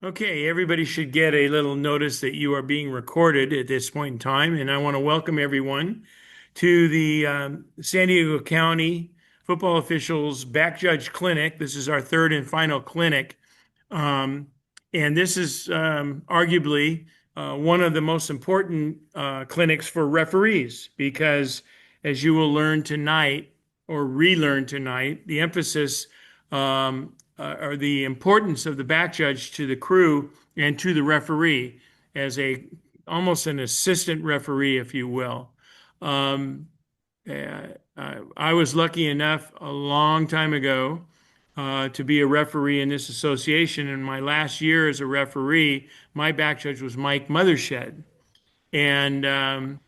Okay, everybody should get a little notice that you are being recorded at this point in time, and I want to welcome everyone to the San Diego County Football Officials Back Judge Clinic. This is our third and final clinic, um, and this is arguably one of the most important clinics for referees because, as you will learn tonight or relearn tonight, the emphasis or the importance of the back judge to the crew and to the referee as a almost an assistant referee, if you will. Um, I was lucky enough a long time ago to be a referee in this association. In my last year as a referee, my back judge was Mike Mothershed. And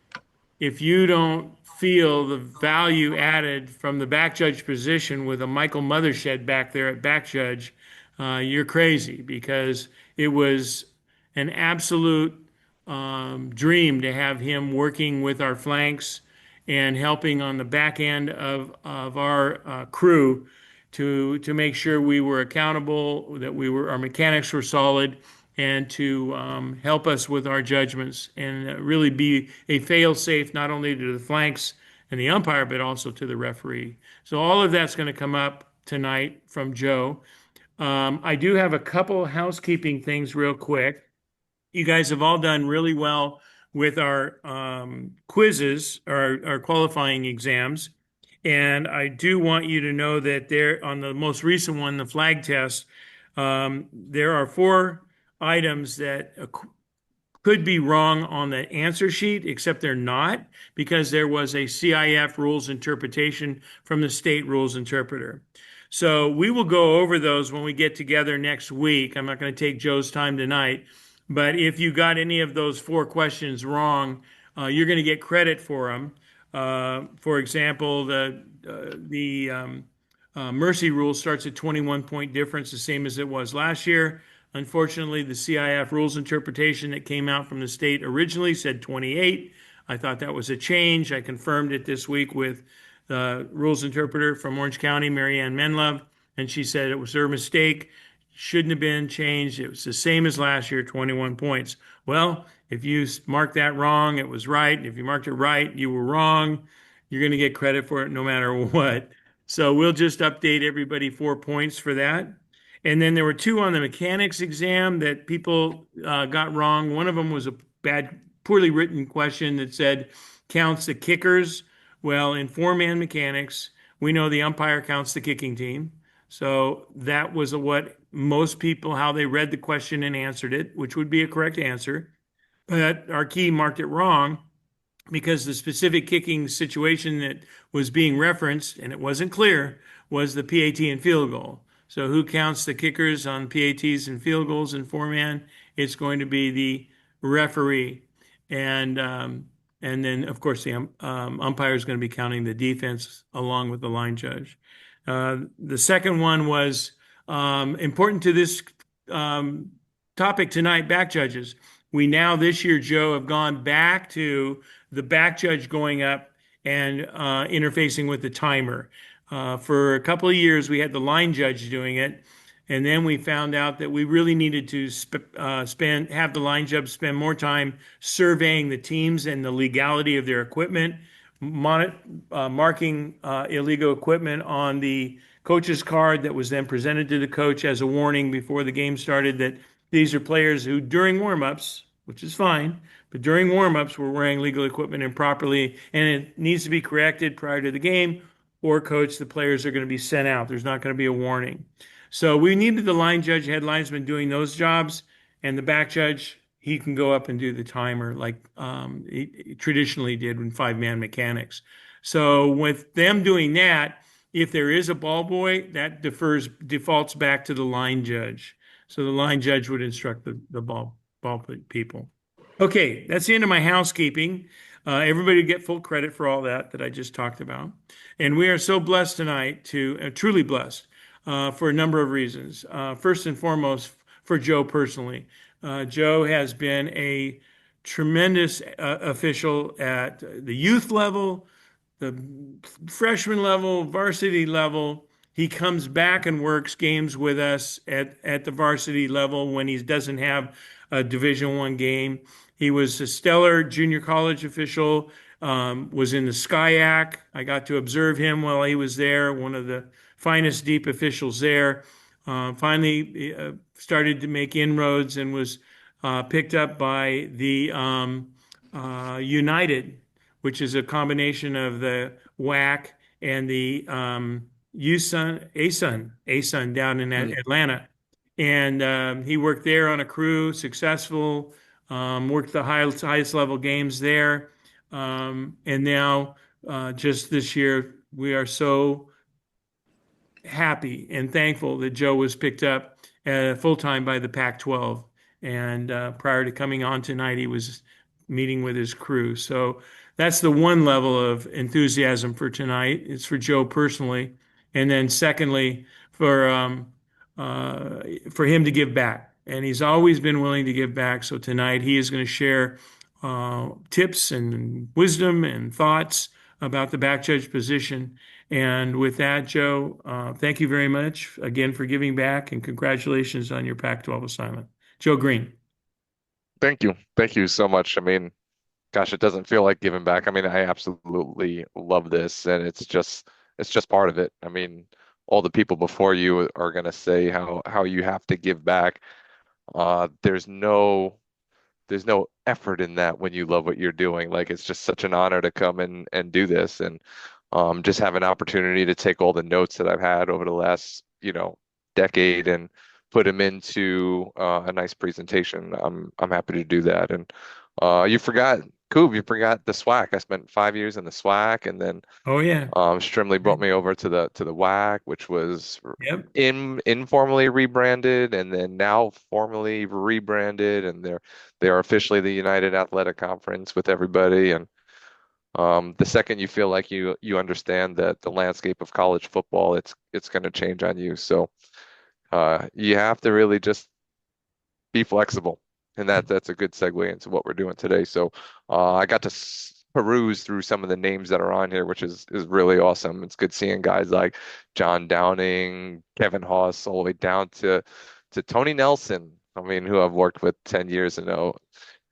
if you don't feel the value added from the back judge position with a Michael Mothershed back there at back judge, you're crazy because it was an absolute dream to have him working with our flanks and helping on the back end of our crew to make sure we were accountable, that our mechanics were solid, and to help us with our judgments and really be a fail-safe not only to the flanks and the umpire but also to the referee. So all of that's going to come up tonight from Joe. I do have a couple housekeeping things real quick. You guys have all done really well with our quizzes, our qualifying exams. And I do want you to know that there, on the most recent one, the flag test, there are four items that could be wrong on the answer sheet, except they're not, because there was a CIF rules interpretation from the state rules interpreter. So we will go over those when we get together next week. I'm not going to take Joe's time tonight, but if you got any of those four questions wrong, you're going to get credit for them. For example, the mercy rule starts at 21 point difference, the same as it was last year. Unfortunately, the CIF rules interpretation that came out from the state originally said 28. I thought that was a change. I confirmed it this week with the rules interpreter from Orange County, Marianne Menlove, and she said it was her mistake. Shouldn't have been changed. It was the same as last year, 21 points. Well, if you marked that wrong, it was right. If you marked it right, you were wrong. You're going to get credit for it no matter what. So we'll just update everybody 4 points for that. And then there were two on the mechanics exam that people got wrong. One of them was a poorly written question that said counts the kickers. Well, in four-man mechanics, we know the umpire counts the kicking team. So that was what most people, how they read the question and answered it, which would be a correct answer. But our key marked it wrong because the specific kicking situation that was being referenced, and it wasn't clear, was the PAT and field goal. So who counts the kickers on PATs and field goals in four-man? It's going to be the referee. And then, of course, the umpire is going to be counting the defense along with the line judge. The second one was important to this topic tonight, back judges. We now, this year, Joe, have gone back to the back judge going up and interfacing with the timer. For a couple of years, we had the line judge doing it. And then we found out that we really needed to have the line judge spend more time surveying the teams and the legality of their equipment, marking illegal equipment on the coach's card that was then presented to the coach as a warning before the game started that these are players who, during warmups, which is fine, but during warmups were wearing legal equipment improperly, and it needs to be corrected prior to the game, or coach, the players are going to be sent out. There's not going to be a warning. So we needed the line judge, head linesman doing those jobs, and the back judge, he can go up and do the timer like he traditionally did in five-man mechanics. So with them doing that, if there is a ball boy, that defaults back to the line judge. So the line judge would instruct the ball people. Okay, that's the end of my housekeeping. Everybody get full credit for all that I just talked about. And we are so blessed tonight truly blessed for a number of reasons. First and foremost, for Joe personally. Joe has been a tremendous official at the youth level, the freshman level, varsity level, He comes back and works games with us at the varsity level when he doesn't have a Division One game. He was a stellar junior college official, was in the SCIAC. I got to observe him while he was there, one of the finest deep officials there. Finally, started to make inroads and was picked up by the United, which is a combination of the WAC and the ASUN down in Mm. Atlanta. And he worked there on a crew, successful, worked the highest level games there. And now, just this year, we are so happy and thankful that Joe was picked up full time by the Pac-12. And prior to coming on tonight, he was meeting with his crew. So that's the one level of enthusiasm for tonight. It's for Joe personally, and then secondly, for him to give back. And he's always been willing to give back. So tonight he is going to share tips and wisdom and thoughts about the back judge position. And with that, Joe, thank you very much again for giving back and congratulations on your Pac-12 assignment. Joe Green. Thank you. Thank you so much. I mean, gosh, it doesn't feel like giving back. I mean, I absolutely love this, and it's just part of it. I mean, all the people before you are going to say how you have to give back. There's no effort in that when you love what you're doing. Like it's just such an honor to come and do this and just have an opportunity to take all the notes that I've had over the last, decade and put them into a nice presentation. I'm happy to do that. And you forgot, Coob, you forgot the SWAC. I spent 5 years in the SWAC, and then Oh yeah. Strimley brought me over to the WAC, which was Yep. informally rebranded and then now formally rebranded, and they are officially the United Athletic Conference with everybody. And the second you feel like you understand that the landscape of college football, it's going to change on you. So you have to really just be flexible. And that's a good segue into what we're doing today. So I got to peruse through some of the names that are on here, which is really awesome. It's good seeing guys like John Downing, Kevin Haas, all the way down to Tony Nelson. I mean, who I've worked with 10 years and know.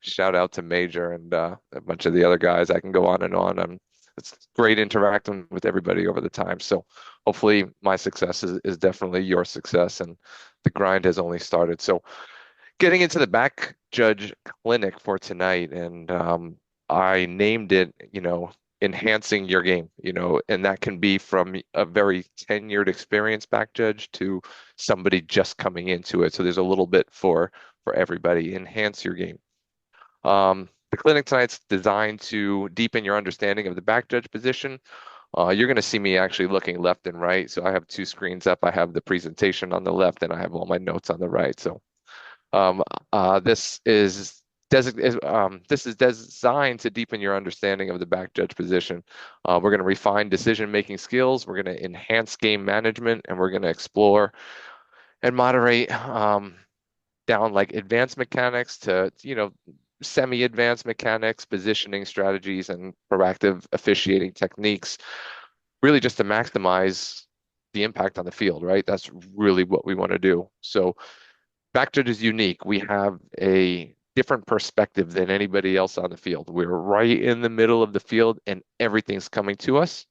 Shout out to Major and a bunch of the other guys. I can go on and on. It's great interacting with everybody over the time. So hopefully my success is definitely your success, and the grind has only started. So getting into the back judge clinic for tonight, and I named it, enhancing your game, and that can be from a very tenured experienced back judge to somebody just coming into it. So there's a little bit for everybody. Enhance your game. The clinic tonight's designed to deepen your understanding of the back judge position. You're going to see me actually looking left and right. So I have two screens up. I have the presentation on the left, and I have all my notes on the right. So um, this is this is designed to deepen your understanding of the back judge position. We're going to refine decision-making skills. We're going to enhance game management, and we're going to explore and moderate down like advanced mechanics to, semi-advanced mechanics, positioning strategies, and proactive officiating techniques, really just to maximize the impact on the field, right? That's really what we want to do. So Backjudge is unique. We have a different perspective than anybody else on the field. We're right in the middle of the field and everything's coming to us,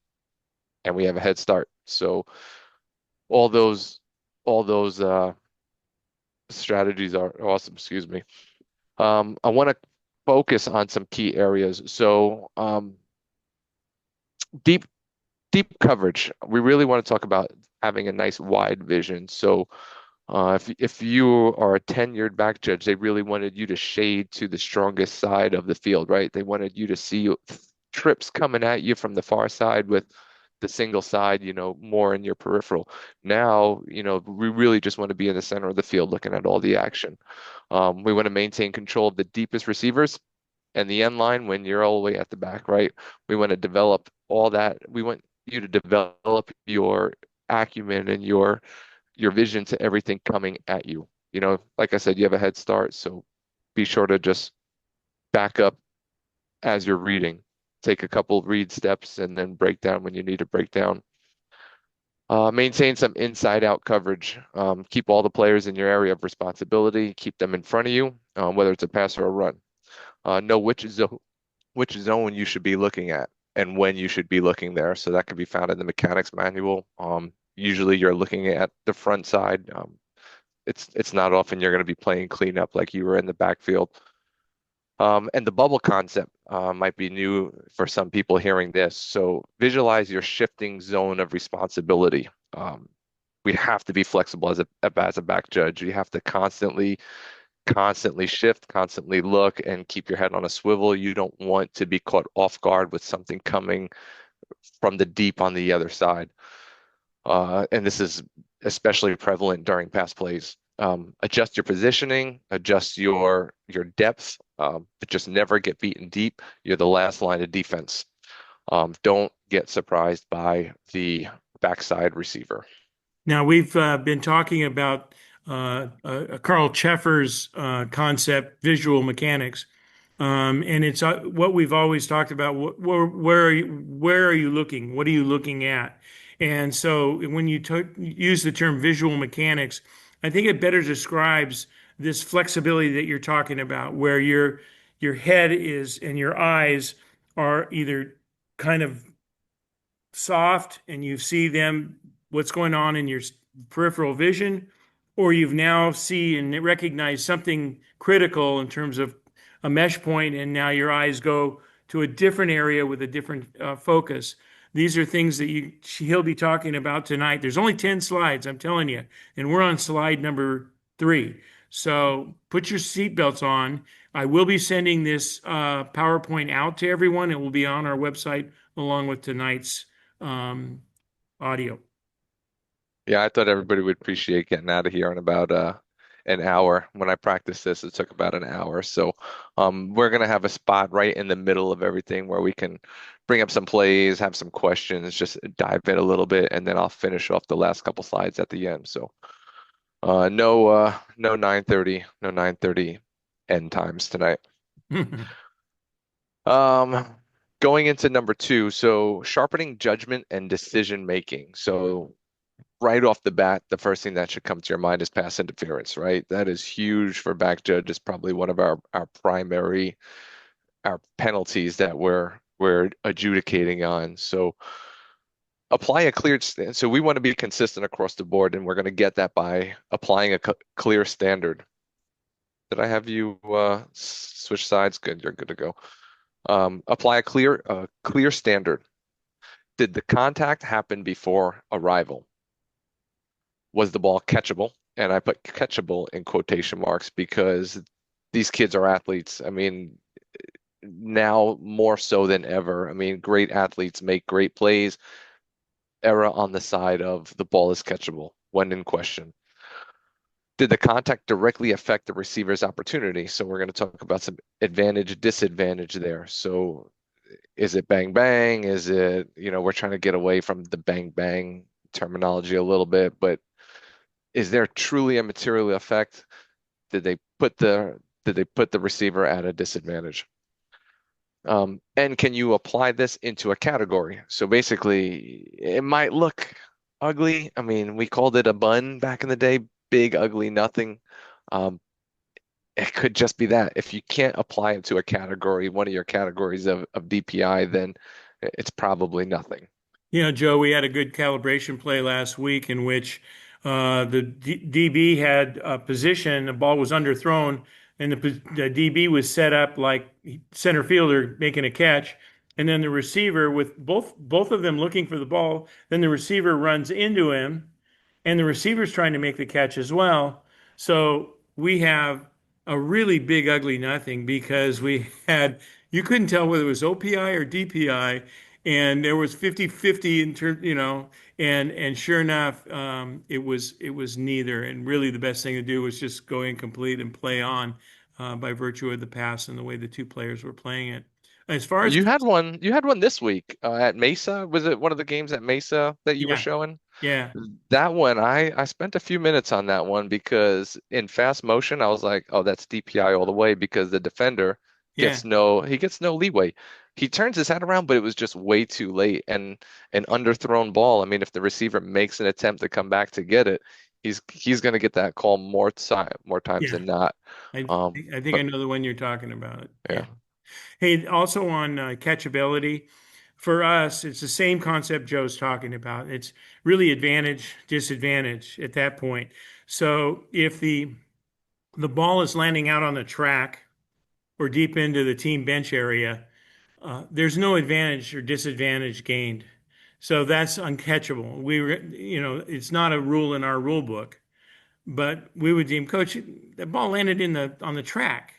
and we have a head start. So all those all those strategies are awesome, excuse me. I want to focus on some key areas. So deep deep coverage. We really want to talk about having a nice wide vision. So if you are a tenured back judge, they really wanted you to shade to the strongest side of the field, right? They wanted you to see trips coming at you from the far side with the single side, more in your peripheral. Now, we really just want to be in the center of the field looking at all the action. We want to maintain control of the deepest receivers and the end line when you're all the way at the back, right? We want to develop all that. We want you to develop your acumen and your vision to everything coming at you. Like I said, you have a head start, so be sure to just back up as you're reading. Take a couple read steps and then break down when you need to break down. Maintain some inside out coverage. Keep all the players in your area of responsibility. Keep them in front of you, whether it's a pass or a run. Know which zone you should be looking at and when you should be looking there. So that can be found in the mechanics manual. Usually you're looking at the front side. It's not often you're going to be playing cleanup like you were in the backfield. And the bubble concept might be new for some people hearing this. So visualize your shifting zone of responsibility. We have to be flexible as a back judge. You have to constantly shift, constantly look, and keep your head on a swivel. You don't want to be caught off guard with something coming from the deep on the other side. And this is especially prevalent during pass plays. Adjust your positioning, adjust your depth, but just never get beaten deep. You're the last line of defense. Don't get surprised by the backside receiver. Now, we've been talking about Carl Cheffer's concept, visual mechanics, and it's what we've always talked about. Where are you looking? What are you looking at? And so, when you use the term visual mechanics, I think it better describes this flexibility that you're talking about, where your head is and your eyes are either kind of soft and you see them what's going on in your peripheral vision, or you've now see and recognize something critical in terms of a mesh point, and now your eyes go to a different area with a different focus. These are things that he'll be talking about tonight. There's only 10 slides, I'm telling you, and we're on slide number 3. So put your seatbelts on. I will be sending this PowerPoint out to everyone. It will be on our website along with tonight's audio. Yeah, I thought everybody would appreciate getting out of here in about an hour. When I practiced this, it took about an hour. So we're gonna have a spot right in the middle of everything where we can bring up some plays, have some questions, just dive in a little bit, and then I'll finish off the last couple slides at the end. So no 9:30 end times tonight. Um, Going into number 2, so sharpening judgment and decision making. So right off the bat, the first thing that should come to your mind is pass interference, right? That is huge for back judges, probably one of our primary our penalties that we're adjudicating on. So apply a clear so we want to be consistent across the board, and we're going to get that by applying a clear standard. Did I have you switch sides? Good, you're good to go. Apply a clear standard. Did the contact happen before arrival? Was the ball catchable? And I put catchable in quotation marks because these kids are athletes. I mean, now more so than ever. I mean, great athletes make great plays. Error on the side of the ball is catchable when in question. Did the contact directly affect the receiver's opportunity? So we're going to talk about some advantage, disadvantage there. So is it bang bang? Is it, we're trying to get away from the bang bang terminology a little bit, but is there truly a material effect? Did they put the receiver at a disadvantage? And can you apply this into a category? So basically, it might look ugly. I mean, we called it a bun back in the day, big, ugly, nothing. It could just be that. If you can't apply it to a category, one of your categories of DPI, then it's probably nothing. Joe, we had a good calibration play last week in which the DB had a position, the ball was underthrown, and the DB was set up like center fielder making a catch, and then the receiver with both of them looking for the ball, then the receiver runs into him, and the receiver's trying to make the catch as well. So we have a really big ugly nothing because you couldn't tell whether it was OPI or DPI, and there was 50-50 in terms, and sure enough, it was neither. And really, the best thing to do was just go incomplete and play on by virtue of the pass and the way the two players were playing it. As far as You had one this week at Mesa. Was it one of the games at Mesa that you were yeah, showing? yeah, That one, I spent a few minutes on that one because in fast motion, I was like, oh, that's DPI all the way because the defender yeah. gets no leeway. he turns his head around, but it was just way too late and an underthrown ball. I mean, if the receiver makes an attempt to come back to get it, he's going to get that call more times Yeah. than not. I Um, I think I but know the one you're talking about. Yeah. yeah, Hey, also on catchability, for us, it's the same concept Joe's talking about. It's really advantage, disadvantage at that point. So if the ball is landing out on the track or deep into the team bench area, there's no advantage or disadvantage gained. So that's uncatchable. It's not a rule in our rule book, but we would deem, Coach, the ball landed on the track,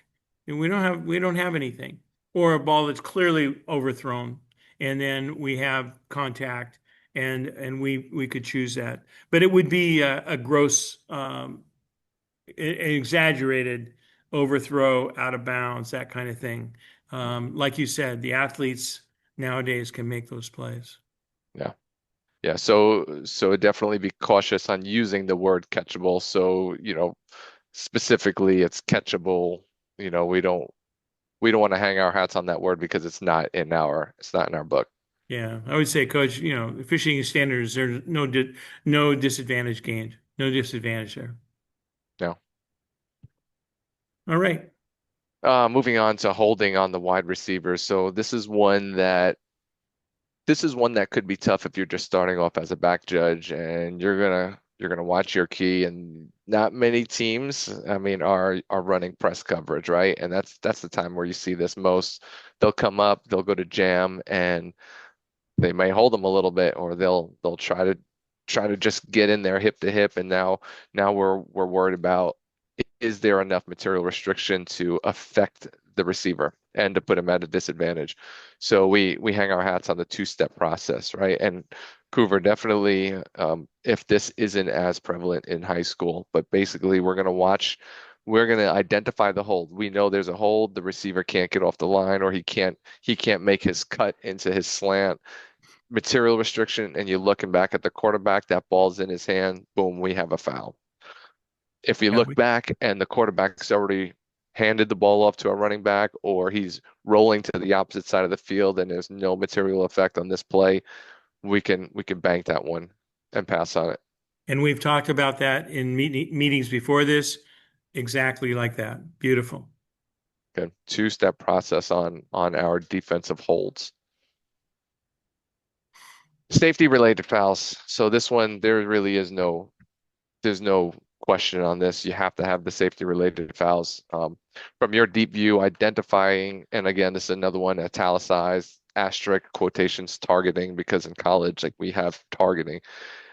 and we don't have anything, or a ball that's clearly overthrown, and then we have contact, and we could choose that, but it would be a gross, exaggerated overthrow, out of bounds, that kind of thing. Like you said, the athletes nowadays can make those plays. yeah. Yeah, so definitely be cautious on using the word catchable. So, specifically it's catchable. We don't want to hang our hats on that word because it's not in our book. Yeah, I would say, Coach, fishing standards, there's no disadvantage gained, no disadvantage there. No. All right. Moving on to holding on the wide receivers. So this is one that could be tough if you're just starting off as a back judge and you're gonna watch your key, and not many teams, I mean, are running press coverage, right? And that's the time where you see this most. They'll come up, they'll go to jam, and they may hold them a little bit, or they'll try to just get in there hip to hip, and now we're worried about, is there enough material restriction to affect the receiver and to put him at a disadvantage? So we hang our hats on the two-step process, right? And Coover, definitely, if this isn't as prevalent in high school, but basically we're going to identify the hold. We know there's a hold, the receiver can't get off the line, or he can't make his cut into his slant, material restriction, and you're looking back at the quarterback, that ball's in his hand, boom, we have a foul. If we Yeah, look back and the quarterback's already handed the ball off to a running back, or he's rolling to the opposite side of the field and there's no material effect on this play, we can bank that one and pass on it. and we've talked about that in meetings before this, exactly like that. Beautiful. Good. Two-step process on our defensive holds. Safety related fouls. So this one, there really is there's no question on this. You have to have the safety related fouls. From your deep view, identifying, and again, this is another one, italicized, asterisk, quotations, targeting, because in college, like, we have targeting.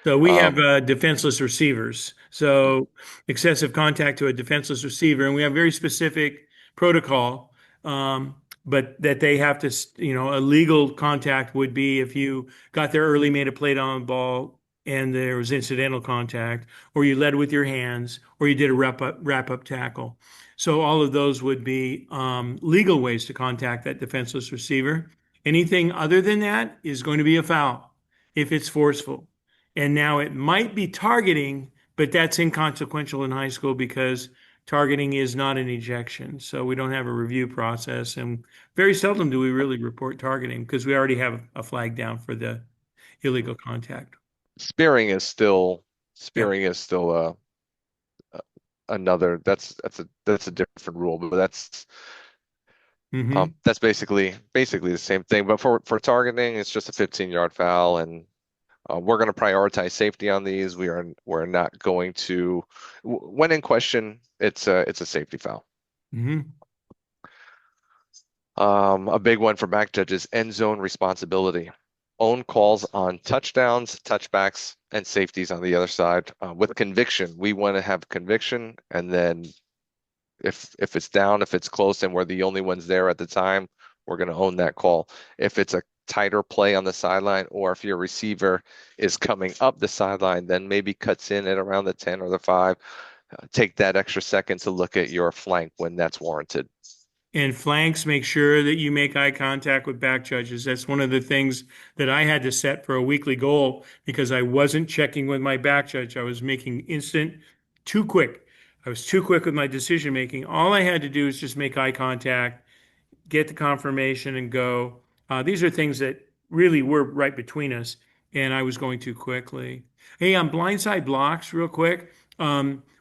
So we have Um, defenseless receivers. So excessive contact to a defenseless receiver, and we have very specific protocol. But that they have to, a legal contact would be if you got there early, made a play on the ball, and there was incidental contact, or you led with your hands, or you did a wrap up tackle. So all of those would be legal ways to contact that defenseless receiver. Anything other than that is going to be a foul if it's forceful. And now it might be targeting, but that's inconsequential in high school because targeting is not an ejection. So we don't have a review process. And very seldom do we really report targeting because we already have a flag down for the illegal contact. spearing is still Yep. spearing is still another, that's a different rule, but Hmm. that's basically the same thing. But for targeting, it's just a 15-yard foul, and we're going to prioritize safety on these. We're not going to, when in question, it's a safety foul. Hmm. A big one for back judges: end zone responsibility. Own calls on touchdowns, touchbacks, and safeties on the other side. With conviction, we want to have conviction, and then if it's down, if it's close, and we're the only ones there at the time, we're going to own that call. If it's a tighter play on the sideline, or if your receiver is coming up the sideline, then maybe cuts in at around the 10 or the 5, take that extra second to look at your flank when that's warranted. And flanks, make sure that you make eye contact with back judges. That's one of the things that I had to set for a weekly goal because I wasn't checking with my back judge. I was making too quick. I was too quick with my decision making. All I had to do is just make eye contact, get the confirmation, and go. These are things that really were right between us, and I was going too quickly. Hey, on blindside blocks, real quick.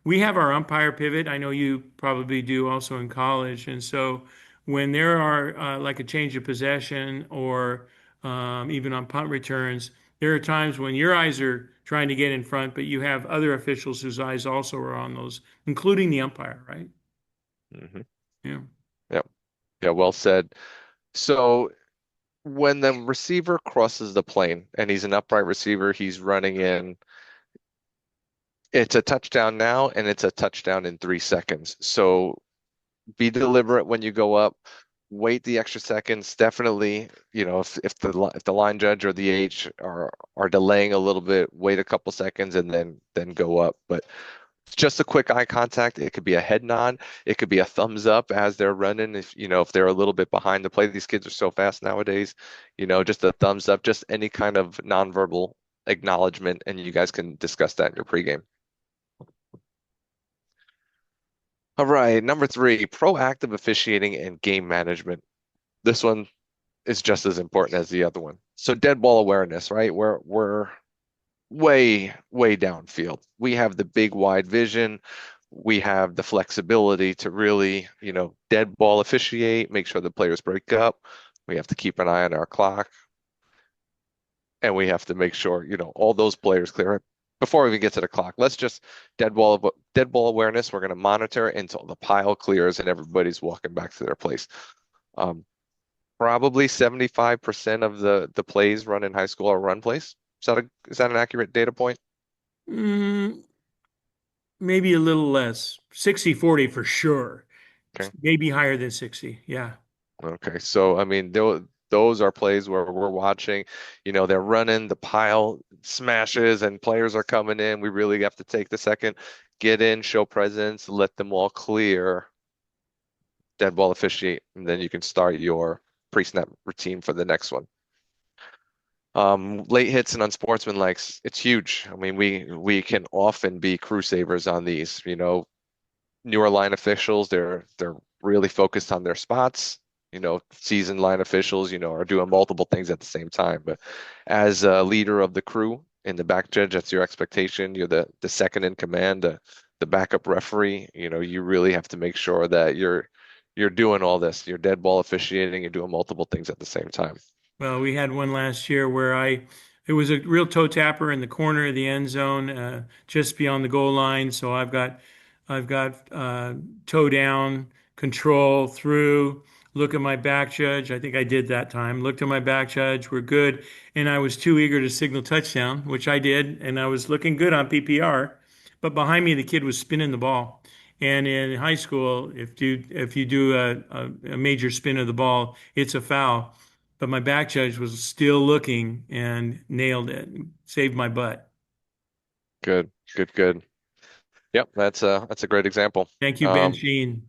We have our umpire pivot. I know you probably do also in college. And so when there are like a change of possession or even on punt returns, there are times when your eyes are trying to get in front, but you have other officials whose eyes also are on those, including the umpire, right? Hmm. Yeah. Yeah. Yeah. Well said. So when the receiver crosses the plane and he's an upright receiver, he's running in. It's a touchdown now, and it's a touchdown in 3 seconds. So be deliberate when you go up. Wait the extra seconds. Definitely, if the line judge or the H are delaying a little bit, wait a couple seconds and then go up. But just a quick eye contact. It could be a head nod. It could be a thumbs up as they're running. If they're a little bit behind the play, these kids are so fast nowadays. Just a thumbs up, just any kind of nonverbal acknowledgement, and you guys can discuss that in your pregame. All right, number three, proactive officiating and game management. This one is just as important as the other one. So dead ball awareness, right? We're way downfield. We have the big wide vision. We have the flexibility to really, dead ball officiate, make sure the players break up. We have to keep an eye on our clock, and we have to make sure, all those players clear it before we even get to the clock. Let's just dead ball awareness. We're going to monitor until the pile clears and everybody's walking back to their place. Um, Probably 75% of the plays run in high school are run plays. Is that an accurate data point? Mm, maybe a little less. 60-40 for sure. Okay. Maybe higher than 60. Yeah. Okay. So, I mean, those are plays where we're watching, they're running, the pile smashes and players are coming in. We really have to take the second, get in, show presence, let them all clear, dead ball officiate, and then you can start your pre-snap routine for the next one. Late hits and unsportsmanlike, it's huge. I mean, we can often be crew savers on these. Newer line officials, they're really focused on their spots. Seasoned line officials, are doing multiple things at the same time. But as a leader of the crew in the back judge, that's your expectation. You're the second in command, the backup referee. You really have to make sure that you're doing all this. You're dead ball officiating. You're doing multiple things at the same time. Well, we had one last year where it was a real toe tapper in the corner of the end zone, just beyond the goal line. So I've got toe down, control through, look at my back judge. I think I did that time. Looked at my back judge. We're good. And I was too eager to signal touchdown, which I did. And I was looking good on PPR. But behind me, the kid was spinning the ball. And in high school, if you do a major spin of the ball, it's a foul. But my back judge was still looking and nailed it, saved my butt. Good, good, good. Yep, that's a great example. Thank you, Ben Um, Sheen.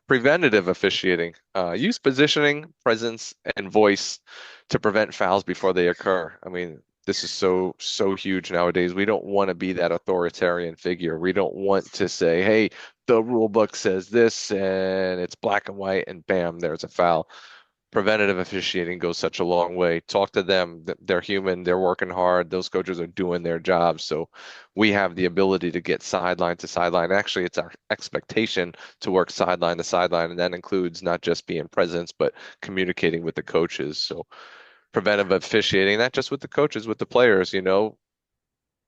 Preventative officiating. Use positioning, presence, and voice to prevent fouls before they occur. I mean, this is so huge nowadays. We don't want to be that authoritarian figure. We don't want to say, "Hey, the rule book says this, and it's black and white, and bam, there's a foul." Preventative officiating goes such a long way. Talk to them. They're human. They're working hard. Those coaches are doing their job. So we have the ability to get sideline to sideline. Actually, it's our expectation to work sideline to sideline, and that includes not just being present, but communicating with the coaches. So preventive officiating, not just with the coaches, with the players,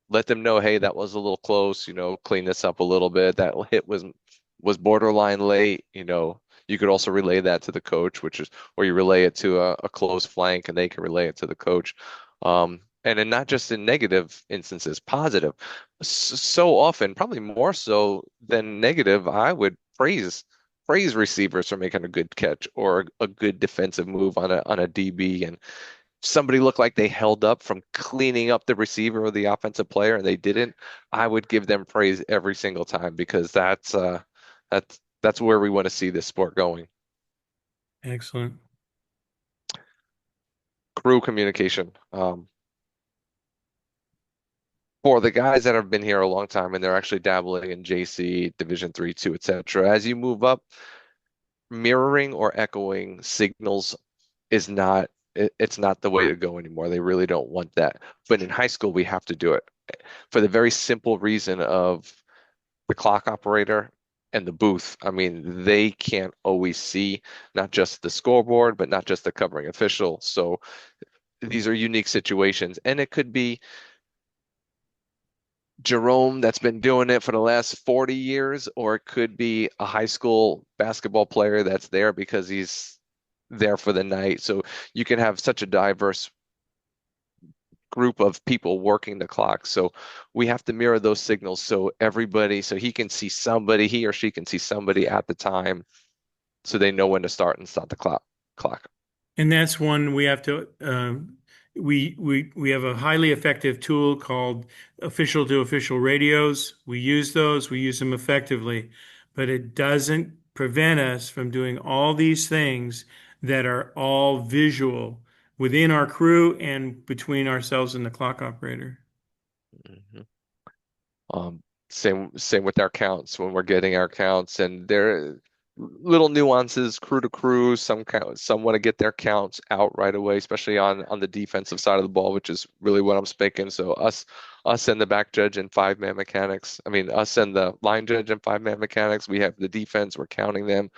let them know, hey, that was a little close, clean this up a little bit. That hit was borderline late, you could also relay that to the coach, or you relay it to a close flank and they can relay it to the coach. And then not just in negative instances, positive. So often, probably more so than negative, I would praise receivers for making a good catch or a good defensive move on a DB, and somebody looked like they held up from cleaning up the receiver or the offensive player and they didn't, I would give them praise every single time, because that's where we want to see this sport going. Excellent. Crew communication. For the guys that have been here a long time and they're actually dabbling in JC, Division 3, 2, etc. As you move up, mirroring or echoing signals is not it's not the way to go anymore. They really don't want that. But in high school, we have to do it for the very simple reason of the clock operator and the booth. I mean, they can't always see not just the scoreboard, but not just the covering official. So these are unique situations, and it could be Jerome that's been doing it for the last 40 years, or it could be a high school basketball player that's there because he's there for the night. So you can have such a diverse group of people working the clock. So we have to mirror those signals so everybody, so he can see somebody, he or she can see somebody at the time so they know when to start and stop the clock. And that's one we have to we have a highly effective tool called official to official radios. We use those, we use them effectively, but it doesn't prevent us from doing all these things that are all visual within our crew and between ourselves and the clock operator. Mhm. Same with our counts when we're getting our counts, and there are little nuances crew to crew. Some want to get their counts out right away, especially on the defensive side of the ball, which is really what I'm speaking. So us and the back judge and five-man mechanics. I mean, us and the line judge and five-man mechanics. We have the defense. We're counting them.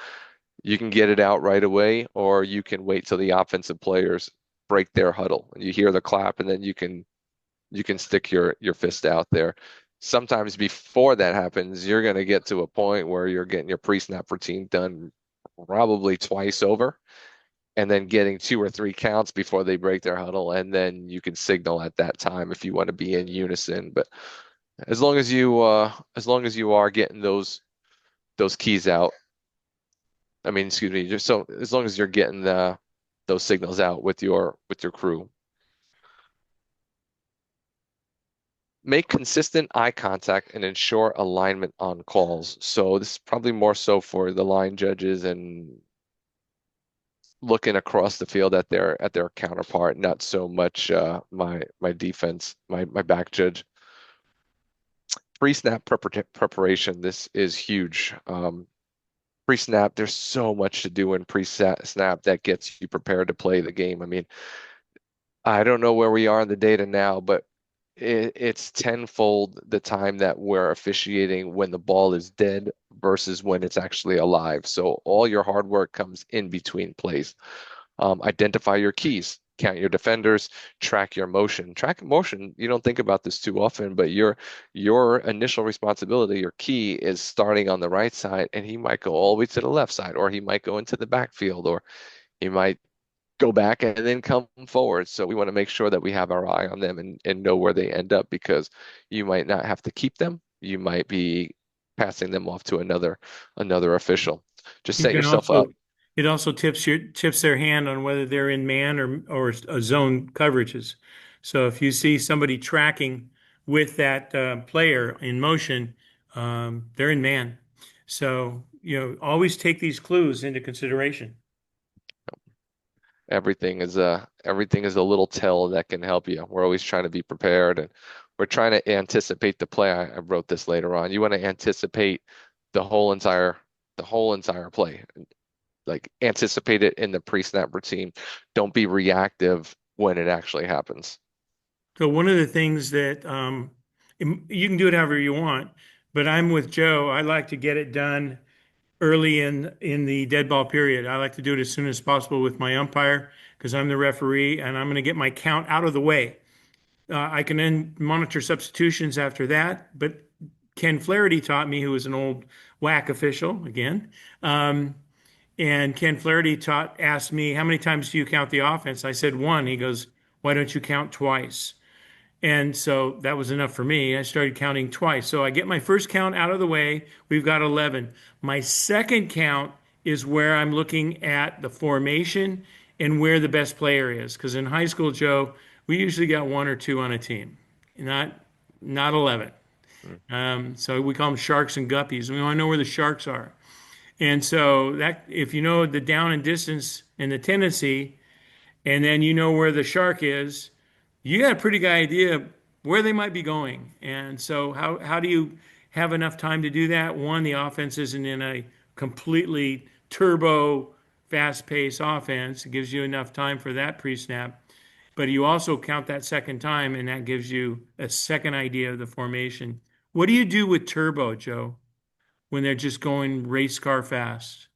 You can get it out right away, or you can wait till the offensive players break their huddle and you hear the clap, and then you can stick your fist out there. Sometimes before that happens, you're going to get to a point where you're getting your pre-snap routine done probably twice over, and then getting two or three counts before they break their huddle, and then you can signal at that time if you want to be in unison. But as long as you are getting those keys out, I mean, excuse me, just so as long as you're getting the those signals out with your crew. Make consistent eye contact and ensure alignment on calls. So this is probably more so for the line judges and looking across the field at their counterpart, not so much my defense, my back judge. Pre-snap preparation. This is huge. Pre-snap, there's so much to do in pre-snap that gets you prepared to play the game. I mean, I don't know where we are in the data now, but it's tenfold the time that we're officiating when the ball is dead versus when it's actually alive. So all your hard work comes in between plays. Identify your keys, count your defenders, track your motion. Track motion, you don't think about this too often, but your initial responsibility, your key is starting on the right side, and he might go all the way to the left side, or he might go into the backfield, or he might go back and then come forward. So we want to make sure that we have our eye on them and know where they end up, because you might not have to keep them. You might be passing them off to another official. Just You set can yourself up. also it also tips their hand on whether they're in man or a zone coverages. So if you see somebody tracking with that player in motion, they're in man. So always take these clues into consideration. Everything is a little tell that can help you. We're always trying to be prepared, and we're trying to anticipate the play. I wrote this later on. You want to anticipate the whole entire play. Like, anticipate it in the pre-snap routine. Don't be reactive when it actually happens. So one of the things that you can do it however you want, but I'm with Joe. I like to get it done early in the dead ball period. I like to do it as soon as possible with my umpire because I'm the referee and I'm going to get my count out of the way. I can then monitor substitutions after that. But Ken Flaherty taught me, who was an old WAC official again, and Ken Flaherty asked me, "How many times do you count the offense?" I said one. He goes, "Why don't you count twice?" And so that was enough for me. I started counting twice. So I get my first count out of the way. We've got 11. My second count is where I'm looking at the formation and where the best player is. Because in high school, Joe, we usually got one or two on a team, not 11. Mm. So we call them sharks and guppies. We want to know where the sharks are. And so that if you know the down and distance and the tendency, and then you know where the shark is, you got a pretty good idea where they might be going. And so how do you have enough time to do that? One, the offense isn't in a completely turbo, fast-paced offense. It gives you enough time for that pre-snap. But you also count that second time, and that gives you a second idea of the formation. What do you do with turbo, Joe, when they're just going race car fast?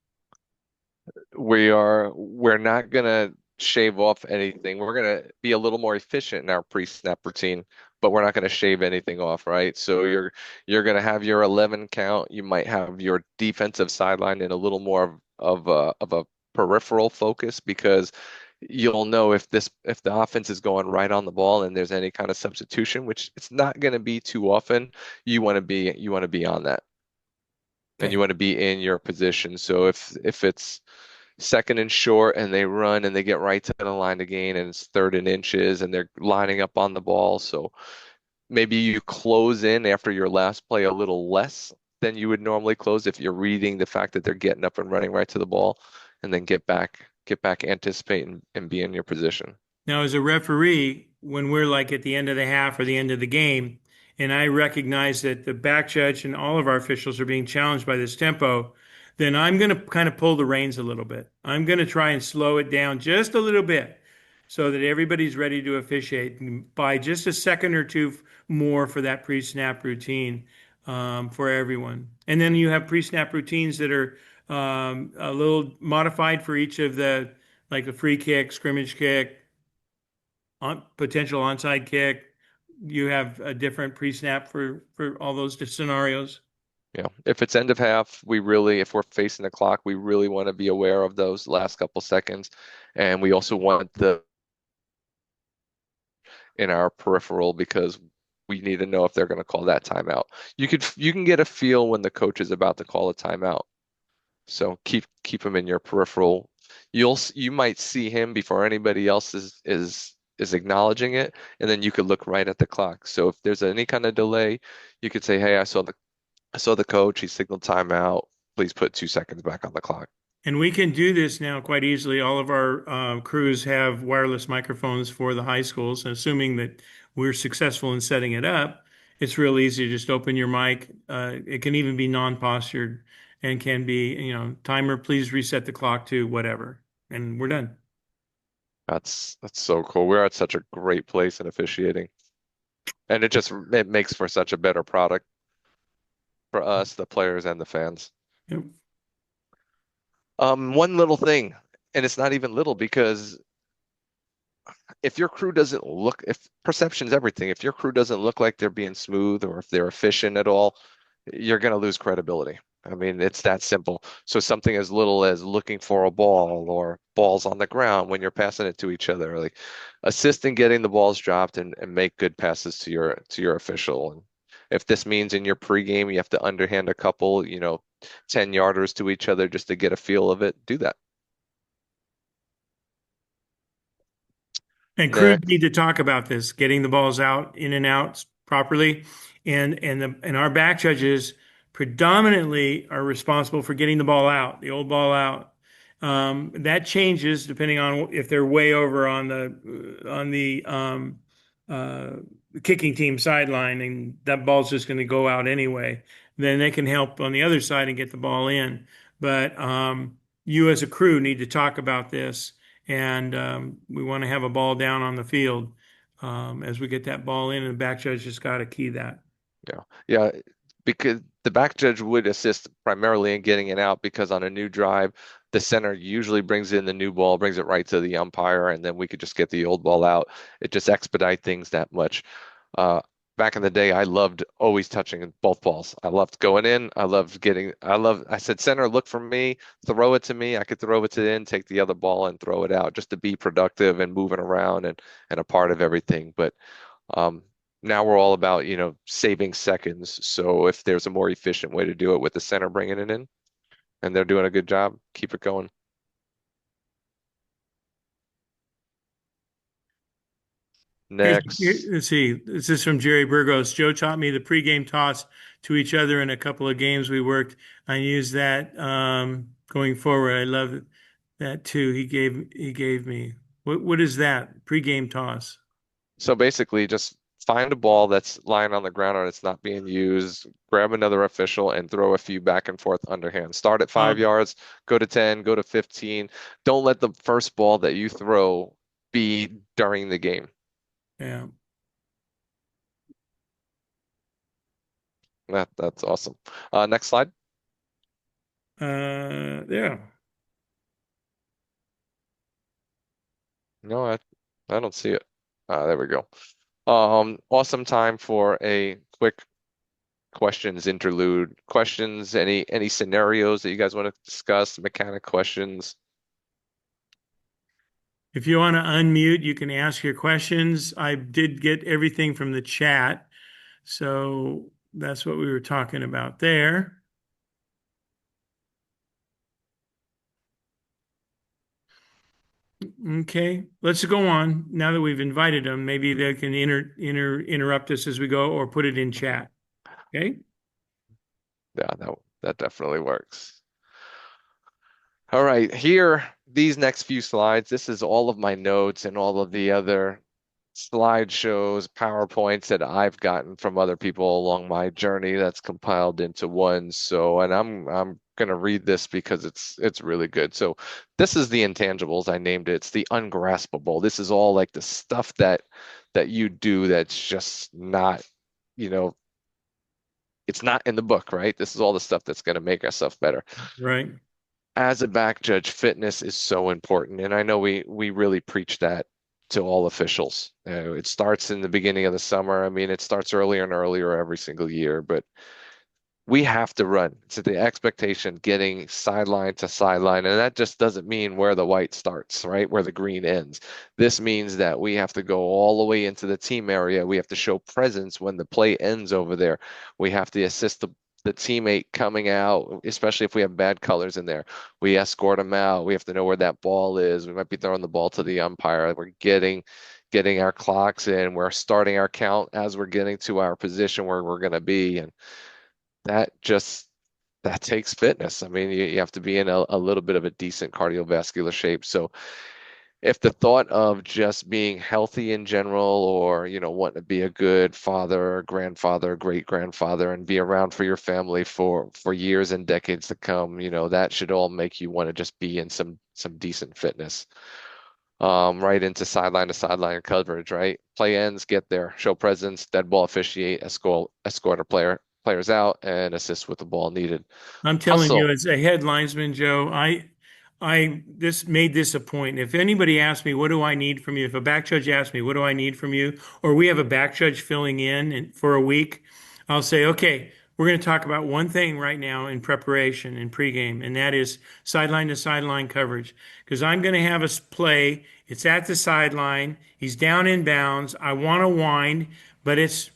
We're not gonna shave off anything. We're gonna be a little more efficient in our pre-snap routine, but we're not gonna shave anything off, right? So you're gonna have your 11 count. You might have your defensive sideline in a little more of a peripheral focus because you'll know if the offense is going right on the ball and there's any kind of substitution, which it's not gonna be too often. You want to be on that and you Okay. want to be in your position. So if it's second and short and they run and they get right to the line to gain and it's third and inches and they're lining up on the ball. So maybe you close in after your last play a little less than you would normally close if you're reading the fact that they're getting up and running right to the ball and then get back, anticipate and be in your position. Now, as a referee, when we're like at the end of the half or the end of the game, and I recognize that the back judge and all of our officials are being challenged by this tempo, then I'm going to kind of pull the reins a little bit. I'm going to try and slow it down just a little bit so that everybody's ready to officiate and buy just a second or two more for that pre-snap routine for everyone. And then you have pre-snap routines that are a little modified for each of the, like a free kick, scrimmage kick, potential onside kick. You have a different pre-snap for all those scenarios. Yeah. If it's end of half, if we're facing the clock, we really want to be aware of those last couple seconds. And we also want in our peripheral because we need to know if they're going to call that timeout. You can get a feel when the coach is about to call a timeout. So keep him in your peripheral. You might see him before anybody else is acknowledging it, and then you could look right at the clock. So if there's any kind of delay, you could say, "Hey, I saw the coach. He signaled timeout. Please put 2 seconds back on the clock." And we can do this now quite easily. All of our crews have wireless microphones for the high schools. And assuming that we're successful in setting it up, it's real easy to just open your mic. It can even be non-postured and can be, timer, please reset the clock to whatever. And we're done. That's so cool. We're at such a great place in officiating, and it makes for such a better product for us, the players and the fans. Yep. One little thing, and it's not even little because if your crew doesn't look, if perception is everything, if your crew doesn't look like they're being smooth or if they're efficient at all, you're going to lose credibility. I mean, it's that simple. So something as little as looking for a ball or balls on the ground when you're passing it to each other, like assist in getting the balls dropped and make good passes to your official. And if this means in your pregame you have to underhand a couple, 10 yarders to each other just to get a feel of it, do that. And crews need Next. to talk about this, getting the balls out, in and out properly. And our back judges predominantly are responsible for getting the ball out, the old ball out. That changes depending on if they're way over on the uh, kicking team sideline, and that ball's just going to go out anyway. Then they can help on the other side and get the ball in. But you as a crew need to talk about this, and we want to have a ball down on the field as we get that ball in, and the back judge just got to key that. Yeah. Yeah. Because the back judge would assist primarily in getting it out because on a new drive, the center usually brings in the new ball, brings it right to the umpire, and then we could just get the old ball out. It just expedite things that much. Uh, Back in the day, I loved always touching both balls. I loved going in. I said, center, look for me, throw it to me. I could throw it to the end, take the other ball and throw it out just to be productive and moving around and a part of everything. But um, now we're all about, saving seconds. So if there's a more efficient way to do it with the center bringing it in and they're doing a good job, keep it going. Next. Let's see. This is from Jerry Burgos. Joe taught me the pregame toss to each other in a couple of games we worked. I use that going forward. I love that too. He gave me. What is that? Pregame toss. So basically just find a ball that's lying on the ground or it's not being used, grab another official and throw a few back and forth underhand. Start at 5 yards, go to 10, go to 15. Don't let the first ball that you throw be during the game. Yeah. That's awesome. Next slide. Yeah. No, I don't see it. There we go. Awesome time for a quick questions interlude. Questions, any scenarios that you guys want to discuss, mechanic questions? If you want to unmute, you can ask your questions. I did get everything from the chat. So that's what we were talking about there. Okay, let's go on. Now that we've invited them, maybe they can interrupt us as we go or put it in chat. Okay. Yeah, that definitely works. All right, here, these next few slides, this is all of my notes and all of the other slideshows, PowerPoints that I've gotten from other people along my journey that's compiled into one. So, and I'm gonna read this because it's really good. So, this is the intangibles. I named it. It's the ungraspable. This is all like the stuff that you do that's just not, you know, it's not in the book, right? This is all the stuff that's gonna make ourselves better. Right. As a back judge, fitness is so important, and I know we really preach that to all officials. It starts in the beginning of the summer. I mean, it starts earlier and earlier every single year, but we have to run. So the expectation getting sideline to sideline, and that just doesn't mean where the white starts, right? Where the green ends. This means that we have to go all the way into the team area. We have to show presence when the play ends over there. We have to assist the teammate coming out, especially if we have bad colors in there. We escort them out. We have to know where that ball is. We might be throwing the ball to the umpire. We're getting our clocks in. We're starting our count as we're getting to our position where we're going to be. And that just that takes fitness. I mean, you have to be in a little bit of a decent cardiovascular shape. So if the thought of just being healthy in general or, wanting to be a good father, grandfather, great grandfather and be around for your family for years and decades to come, that should all make you want to just be in some decent fitness. Right into sideline to sideline coverage, right? Play ends, get there, show presence, dead ball officiate, escort a players out, and assist with the ball needed. I'm telling you, Hustle. as a head linesman, Joe, I this made this a point. If anybody asks me, what do I need from you? If a back judge asks me, what do I need from you? Or we have a back judge filling in for a week, I'll say, okay, we're going to talk about one thing right now in preparation in pregame, and that is sideline to sideline coverage. Because I'm going to have us play. It's at the sideline. He's down in bounds. I want to wind, but it's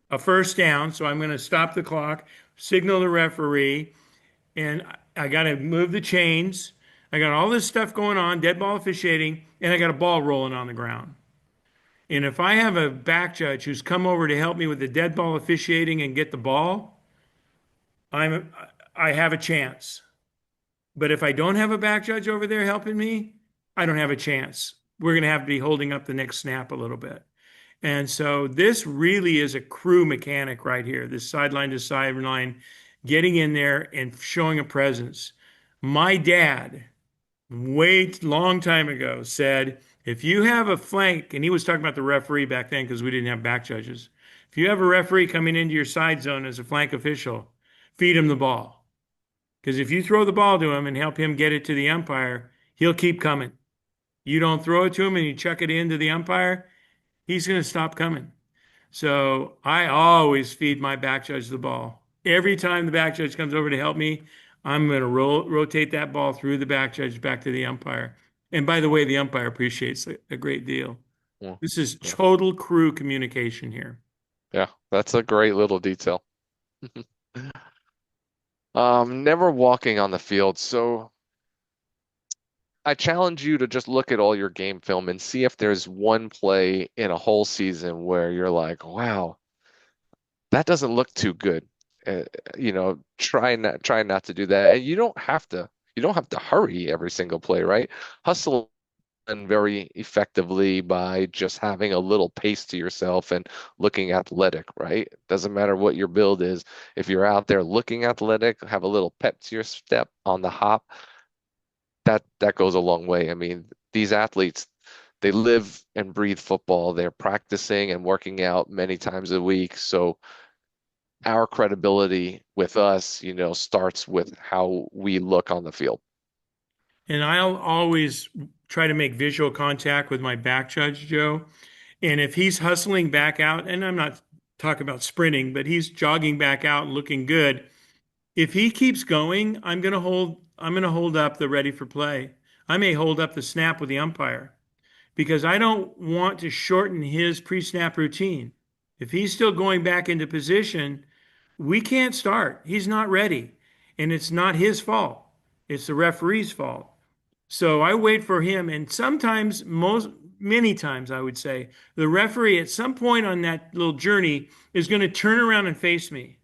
a first down, so I'm going to stop the clock, signal the referee, and I got to move the chains. I got all this stuff going on, dead ball officiating, and I got a ball rolling on the ground. And if I have a back judge who's come over to help me with the dead ball officiating and get the ball, I'm I have a chance. But if I don't have a back judge over there helping me, I don't have a chance. We're going to have to be holding up the next snap a little bit. And so this really is a crew mechanic right here, this sideline to sideline, getting in there and showing a presence. My dad, way long time ago, said, if you have a flank, and he was talking about the referee back then because we didn't have back judges. If you have a referee coming into your side zone as a flank official, feed him the ball. Because if you throw the ball to him and help him get it to the umpire, he'll keep coming. You don't throw it to him and you chuck it into the umpire, he's going to stop coming. So I always feed my back judge the ball. Every time the back judge comes over to help me, I'm going to rotate that ball through the back judge back to the umpire. And by the way, the umpire appreciates it a great deal. Yeah, This is yeah, total crew communication here. yeah, that's a great little detail. Never walking on the field. So I challenge you to just look at all your game film and see if there's one play in a whole season where you're like, wow, that doesn't look too good. Uh, try not to do that. And you don't have to hurry every single play, right? Hustle very effectively by just having a little pace to yourself and looking athletic, right? Doesn't matter what your build is. If you're out there looking athletic, have a little pep to your step on the hop, that goes a long way. I mean, these athletes, they live and breathe football. They're practicing and working out many times a week. So our credibility with us, starts with how we look on the field. And I'll always try to make visual contact with my back judge, Joe. And if he's hustling back out, and I'm not talking about sprinting, but he's jogging back out and looking good. If he keeps going, I'm going to hold up the ready for play. I may hold up the snap with the umpire because I don't want to shorten his pre-snap routine. If he's still going back into position, we can't start. He's not ready. And it's not his fault. It's the referee's fault. So I wait for him, and sometimes, many times, I would say, the referee at some point on that little journey is going to turn around and face me.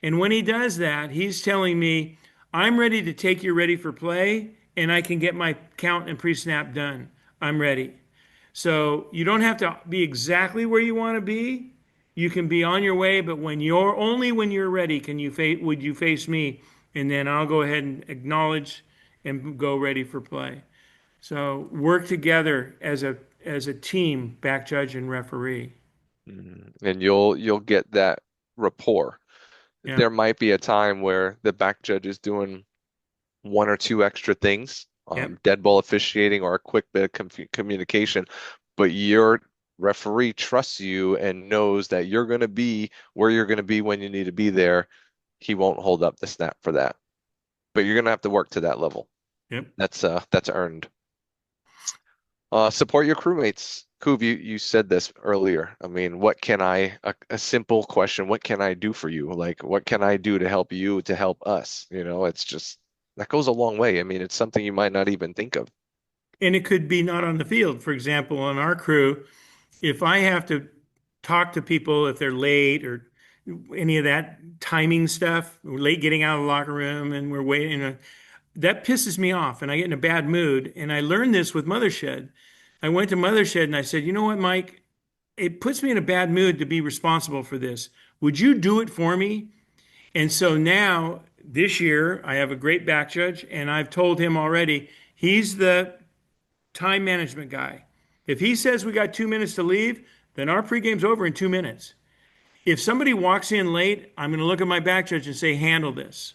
And when he does that, he's telling me, I'm ready to take you ready for play, and I can get my count and pre-snap done. I'm ready. So you don't have to be exactly where you want to be. You can be on your way, but when you're ready can would you face me, and then I'll go ahead and acknowledge and go ready for play. So work together as a team, back judge and referee. And you'll get that rapport. Yeah. There might be a time where the back judge is doing one or two extra things, Yep. dead ball officiating or a quick bit of communication, but your referee trusts you and knows that you're going to be where you're going to be when you need to be there. He won't hold up the snap for that, but you're going to have to work to that level. Yep. That's earned. Support your crewmates. Kuv, you said this earlier. I mean, a simple question, what can I do for you? Like, what can I do to help you to help us? It's just that goes a long way. I mean, it's something you might not even think of. And it could be not on the field. For example, on our crew, if I have to talk to people if they're late or any of that timing stuff, we're late getting out of the locker room and we're waiting, that pisses me off and I get in a bad mood. And I learned this with Mothershed. I went to Mothershed and I said, you know what, Mike? It puts me in a bad mood to be responsible for this. Would you do it for me? And so now, this year, I have a great back judge, and I've told him already he's the time management guy. If he says we got 2 minutes to leave, then our pregame's over in 2 minutes. If somebody walks in late, I'm going to look at my back judge and say, handle this.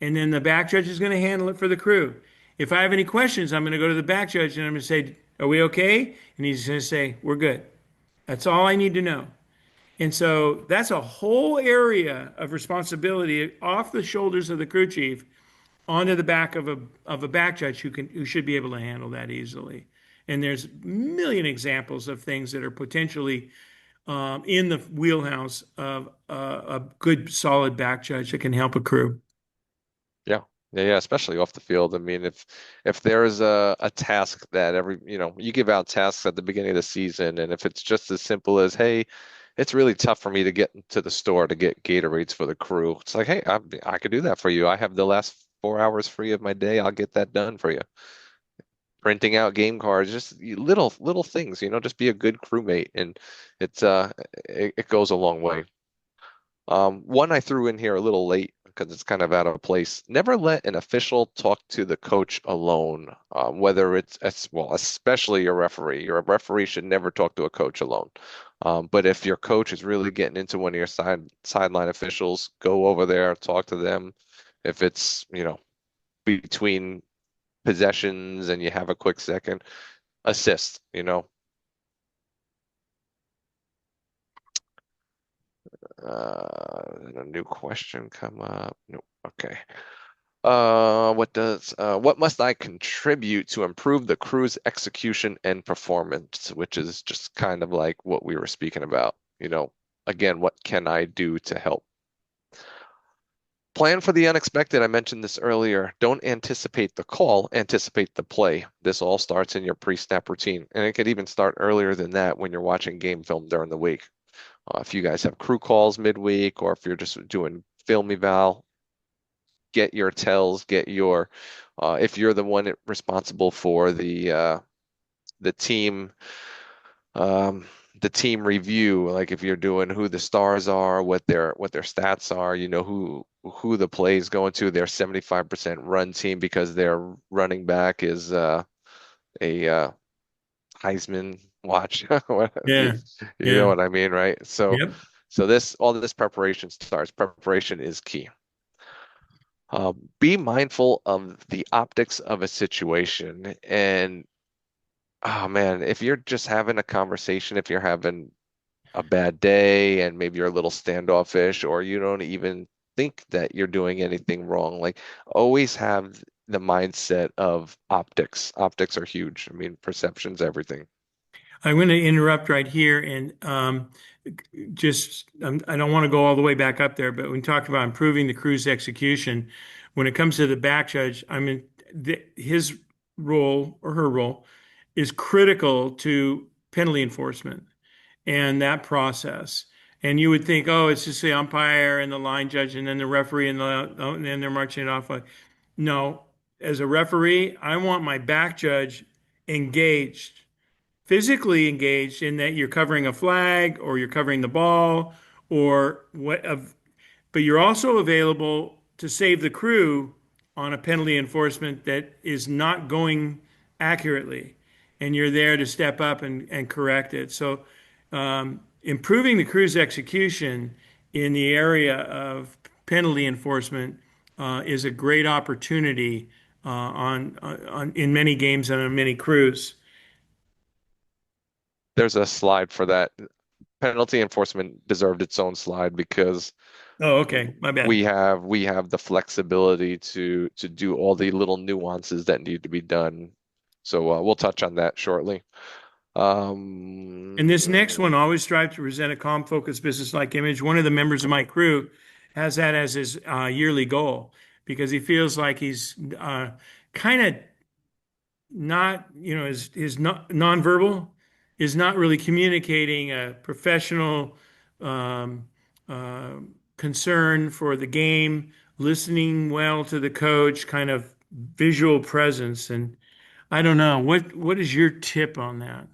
And then the back judge is going to handle it for the crew. If I have any questions, I'm going to go to the back judge and I'm going to say, are we okay? And he's going to say, we're good. That's all I need to know. And so that's a whole area of responsibility off the shoulders of the crew chief onto the back of a back judge who should be able to handle that easily. And there's a million examples of things that are potentially in the wheelhouse of a good solid back judge that can help a crew. Yeah. Yeah, especially off the field. I mean, if there's a task that you give out tasks at the beginning of the season, and if it's just as simple as, hey, it's really tough for me to get to the store to get Gatorades for the crew. It's like, hey, I could do that for you. I have the last 4 hours free of my day. I'll get that done for you. Printing out game cards, just little things, just be a good crewmate, and it goes a long way. One I threw in here a little late because it's kind of out of place. Never let an official talk to the coach alone, whether well, especially your referee. Your referee should never talk to a coach alone. But if your coach is really getting into one of your sideline officials, go over there, talk to them. If it's, between possessions and you have a quick second, assist. A new question come up? Nope. Okay. What must I contribute to improve the crew's execution and performance? Which is just kind of like what we were speaking about. Again, what can I do to help? Plan for the unexpected. I mentioned this earlier. Don't anticipate the call, anticipate the play. This all starts in your pre-snap routine, and it could even start earlier than that when you're watching game film during the week. If you guys have crew calls midweek, or if you're just doing film eval, get your tells, if you're the one responsible for um, the team review, like if you're doing who the stars are, what their stats are, who the play is going to, their 75% run team because their running back is a Heisman watch. You, Yeah. you know Yeah. what I mean, right? So Yep. so this all this preparation starts. Preparation is key. Be mindful of the optics of a situation. And oh man, if you're just having a conversation, if you're having a bad day and maybe you're a little standoffish or you don't even think that you're doing anything wrong, like always have the mindset of optics. Optics are huge. I mean, perception's everything. I'm going to interrupt right here and I don't want to go all the way back up there, but when we talked about improving the crew's execution, when it comes to the back judge, I mean, his role or her role is critical to penalty enforcement and that process. And you would think, oh, it's just the umpire and the line judge and then the referee and then they're marching it off. No, as a referee, I want my back judge engaged, physically engaged in that you're covering a flag or you're covering the ball or what of, but you're also available to save the crew on a penalty enforcement that is not going accurately, and you're there to step up and correct it. So improving the crew's execution in the area of penalty enforcement is a great opportunity in many games and on many crews. There's a slide for that. Penalty enforcement deserved its own slide because Oh, okay. My bad. we have the flexibility to do all the little nuances that need to be done. So we'll touch on that shortly. And this next Um, one, always strive to present a calm, focused, business-like image. One of the members of my crew has that as his yearly goal because he feels like he's kind of not, his nonverbal is not really communicating a professional um, uh, concern for the game, listening well to the coach, kind of visual presence. And I don't know, what is your tip on that?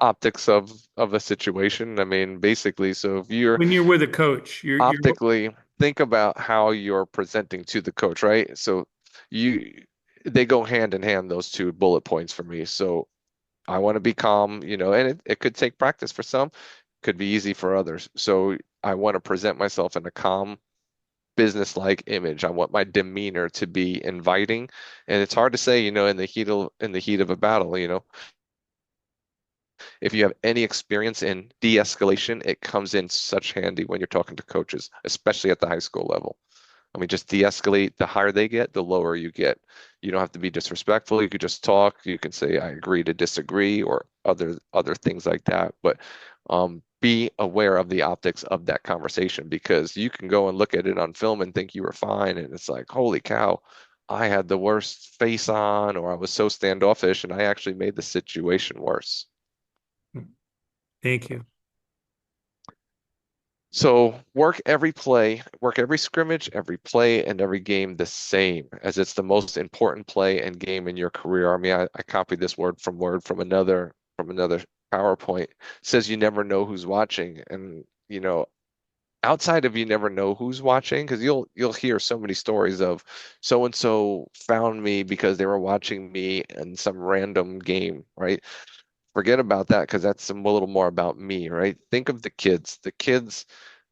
Optics of a situation. I mean, basically, so if you're When you're with a coach, you're optically, think about how you're presenting to the coach, right? So you they go hand in hand, those two bullet points for me. So I want to be calm, and it could take practice for some, could be easy for others. So I want to present myself in a calm, business-like image. I want my demeanor to be inviting. And it's hard to say, in the heat of a battle, if you have any experience in de-escalation, it comes in such handy when you're talking to coaches, especially at the high school level. I mean, just de-escalate. The higher they get, the lower you get. You don't have to be disrespectful. You could just talk. You can say, I agree to disagree or other things like that. But be aware of the optics of that conversation because you can go and look at it on film and think you were fine. And it's like, holy cow, I had the worst face on, or I was so standoffish, and I actually made the situation worse. Thank you. So work every scrimmage, every play, and every game the same, as it's the most important play and game in your career. I mean, I copied this word from another PowerPoint. It says you never know who's watching, and outside of you never know who's watching, because you'll hear so many stories of so and so found me because they were watching me in some random game, right? Forget about that because that's a little more about me, right? Think of the kids. The kids,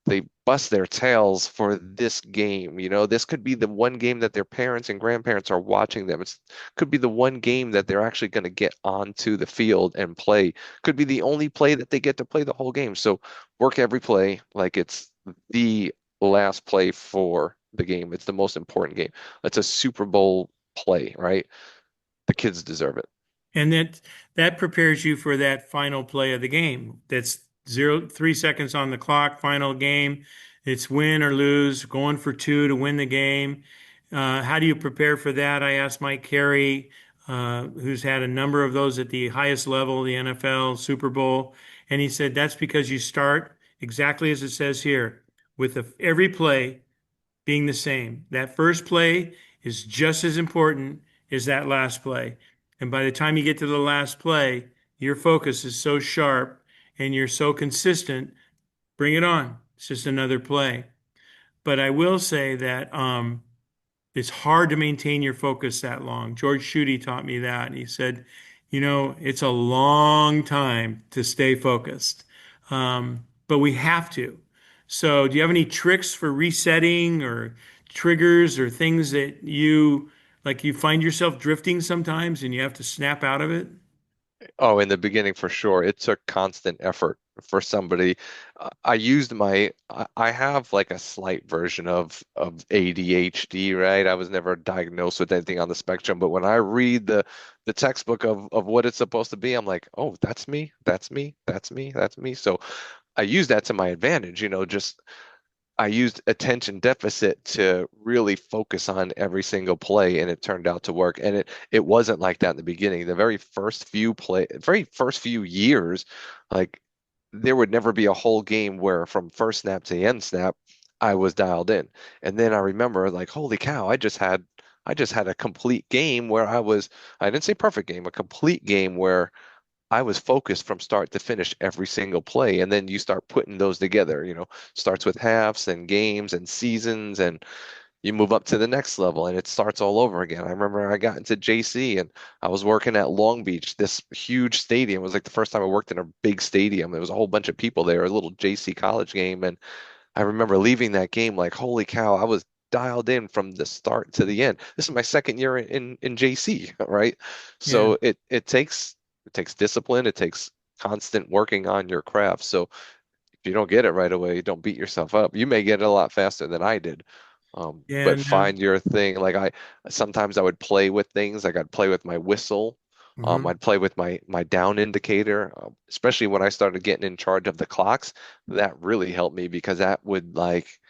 they bust their tails for this game. This could be the one game that their parents and grandparents are watching them. It could be the one game that they're actually going to get onto the field and play. Could be the only play that they get to play the whole game. So work every play like it's the last play for the game. It's the most important game. It's a Super Bowl play, right? The kids deserve it. And that prepares you for that final play of the game. That's 3 seconds on the clock, final game. It's win or lose, going for two to win the game. How do you prepare for that? I asked Mike Carey, who's had a number of those at the highest level, the NFL, Super Bowl, and he said that's because you start exactly as it says here, with every play being the same. That first play is just as important as that last play. And by the time you get to the last play, your focus is so sharp and you're so consistent. Bring it on. It's just another play. But I will say that it's hard to maintain your focus that long. George Schutte taught me that. And he said, it's a long time to stay focused. But we have to. So, do you have any tricks for resetting or triggers or things that you find yourself drifting sometimes and you have to snap out of it? Oh, in the beginning for sure. It took constant effort for somebody. I used I have like a slight version of ADHD, right? I was never diagnosed with anything on the spectrum, but when I read the textbook of what it's supposed to be, I'm like, oh, that's me, that's me, that's me, that's me. So I use that to my advantage, just I used attention deficit to really focus on every single play, and it turned out to work. And it wasn't like that in the beginning. The very first few years, like there would never be a whole game where from first snap to end snap, I was dialed in. And then I remember like, holy cow, I just had a complete game where I didn't say perfect game, a complete game where I was focused from start to finish every single play. And then you start putting those together, starts with halves and games and seasons, and you move up to the next level and it starts all over again. I remember I got into JC and I was working at Long Beach, this huge stadium. It was like the first time I worked in a big stadium. There was a whole bunch of people there, a little JC college game. And I remember leaving that game like, holy cow, I was dialed in from the start to the end. This is my second year in JC, right? Yeah. So it takes discipline, it takes constant working on your craft. So if you don't get it right away, don't beat yourself up. You may get it a lot faster than I did. But And find your thing. Like sometimes I would play with things. Like I'd play with my whistle. mhm. I'd play with my down indicator, especially when I started getting in charge of the clocks. That really helped me because that would like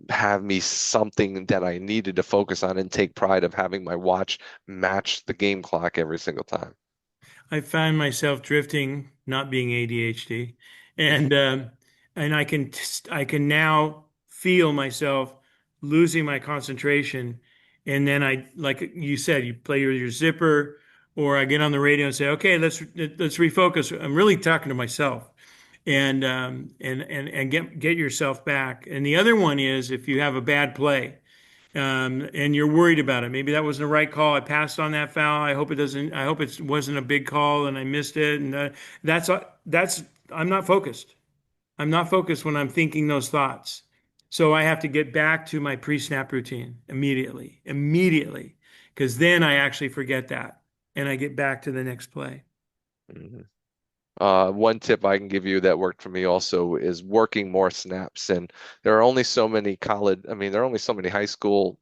have me something that I needed to focus on and take pride of having my watch match the game clock every single time. I find myself drifting, not being ADHD, and I can now feel myself losing my concentration, and then like you said, you play with your zipper, or I get on the radio and say, okay, let's refocus. I'm really talking to myself, and get yourself back. And the other one is if you have a bad play and you're worried about it. Maybe that wasn't the right call. I passed on that foul. I hope it doesn't. I hope it wasn't a big call and I missed it. And that's. I'm not focused. I'm not focused when I'm thinking those thoughts. So I have to get back to my pre-snap routine immediately, because then I actually forget that and I get back to the next play. Mhm. One tip I can give you that worked for me also is working more snaps. And there are only so many there are only so many high school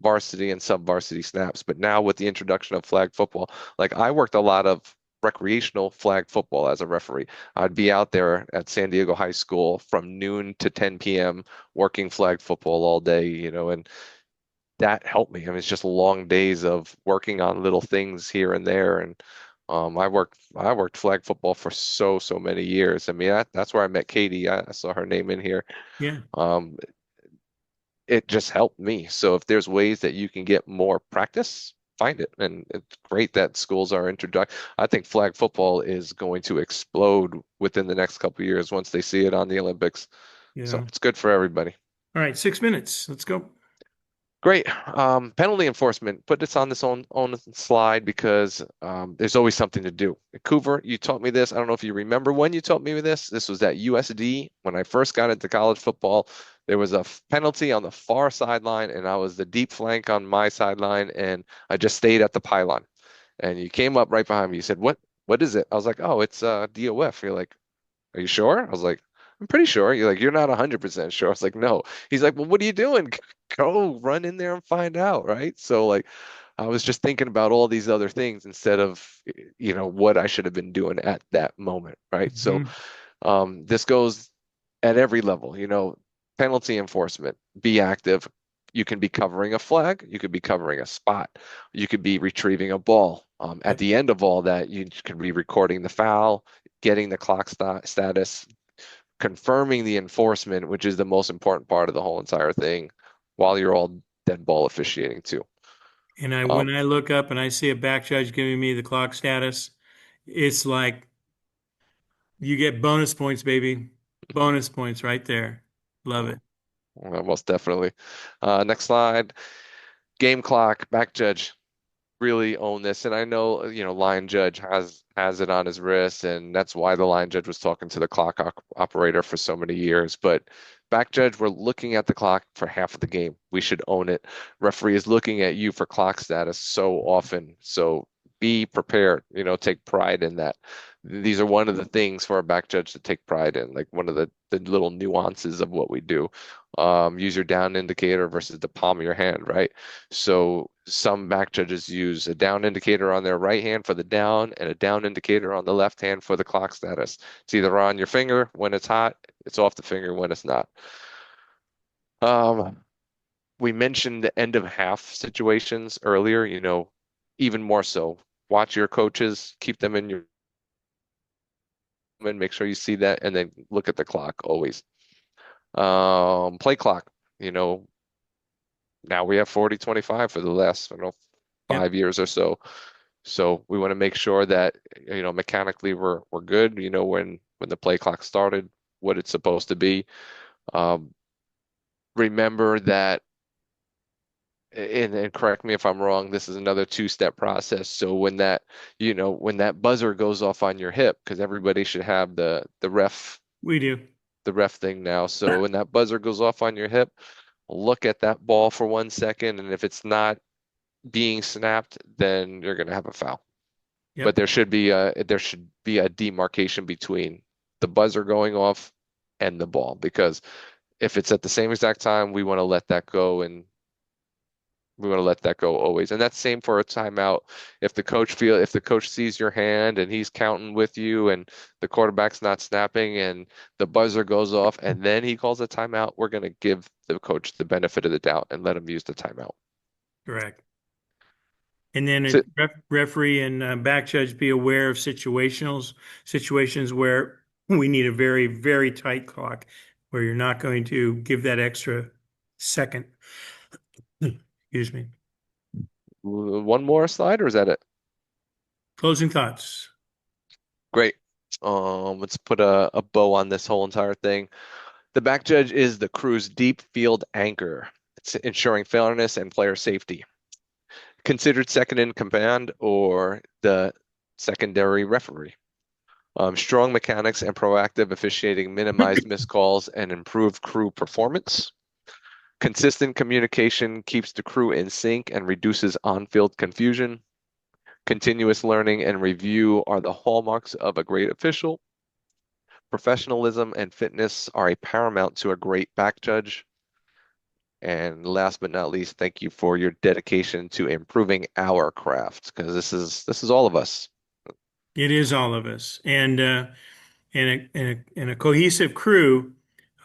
varsity and sub-varsity snaps. But now with the introduction of flag football, like I worked a lot of recreational flag football as a referee. I'd be out there at San Diego High School from noon to 10 p.m. working flag football all day, and that helped me. I mean, it's just long days of working on little things here and there. And I worked flag football for so many years. I mean, that's where I met Katie. I saw her name in here. Yeah. Um, it just helped me. So if there's ways that you can get more practice, find it. And it's great that schools are introduced. I think flag football is going to explode within the next couple of years once they see it on the Olympics. So Yeah. it's good for everybody. All right. 6 minutes. Let's go. Great. Penalty enforcement. Put this on this on slide because there's always something to do. Coover, you taught me this. I don't know if you remember when you taught me this. This was at USD when I first got into college football. There was a penalty on the far sideline, and I was the deep flank on my sideline, and I just stayed at the pylon. And you came up right behind me. You said, "What is it?" I was like, "Oh, it's DOF." You're like, "Are you sure?" I was like, "I'm pretty sure." You're like, "You're not 100% sure." I was like, "No." He's like, "Well, what are you doing? Go run in there and find out." Right. So like I was just thinking about all these other things instead of, what I should have been doing at that moment. Right. So Mhm. this goes at every level, penalty enforcement, be active. You can be covering a flag, you could be covering a spot, you could be retrieving a ball. At Yep. the end of all that, you can be recording the foul, getting the clock status, confirming the enforcement, which is the most important part of the whole entire thing, while you're all dead ball officiating too. And Um, when I look up and I see a back judge giving me the clock status, it's like you get bonus points, baby. Bonus points right there. Love it. Most definitely. Next slide. Game clock, back judge really own this. And I know, line judge has it on his wrist, and that's why the line judge was talking to the clock operator for so many years. But back judge, we're looking at the clock for half of the game. We should own it. Referee is looking at you for clock status so often. So be prepared, take pride in that. These are one of the things for a back judge to take pride in, like one of the little nuances of what we do. Use your down indicator versus the palm of your hand, right? So some back judges use a down indicator on their right hand for the down and a down indicator on the left hand for the clock status. It's either on your finger when it's hot, it's off the finger when it's not. Um, we mentioned the end of half situations earlier, even more so. Watch your coaches, keep them in your and make sure you see that, and then look at the clock always. Play clock, you know, now we have 40-25 for the last, I don't know, Yep. 5 years or so. So we want to make sure that, mechanically we're good, when the play clock started, what it's supposed to be. Um, remember that, and correct me if I'm wrong, this is another two-step process. So when that buzzer goes off on your hip, because everybody should have We do. the ref thing now. So when that buzzer goes off on your hip, look at that ball for 1 second, and if it's not being snapped, then you're going to have a foul. But Yep. there should be a demarcation between the buzzer going off and the ball, because if it's at the same exact time, we want to let that go, and we want to let that go always. And that's same for a timeout. If the coach sees your hand and he's counting with you and the quarterback's not snapping and the buzzer goes off and then he calls a timeout, we're going to give the coach the benefit of the doubt and let him use the timeout. Correct. And then So referee and back judge be aware of situations where we need a very, very tight clock where you're not going to give that extra second. Excuse me. one more slide, or is that it? Closing thoughts. Great. Let's put a bow on this whole entire thing. The back judge is the crew's deep field anchor. It's ensuring fairness and player safety. Considered second in command or the secondary referee. Strong mechanics and proactive officiating minimize missed calls and improve crew performance. Consistent communication keeps the crew in sync and reduces on-field confusion. Continuous learning and review are the hallmarks of a great official. Professionalism and fitness are a paramount to a great back judge. And last but not least, thank you for your dedication to improving our craft, because this is all of us. It is all of us. And a cohesive crew,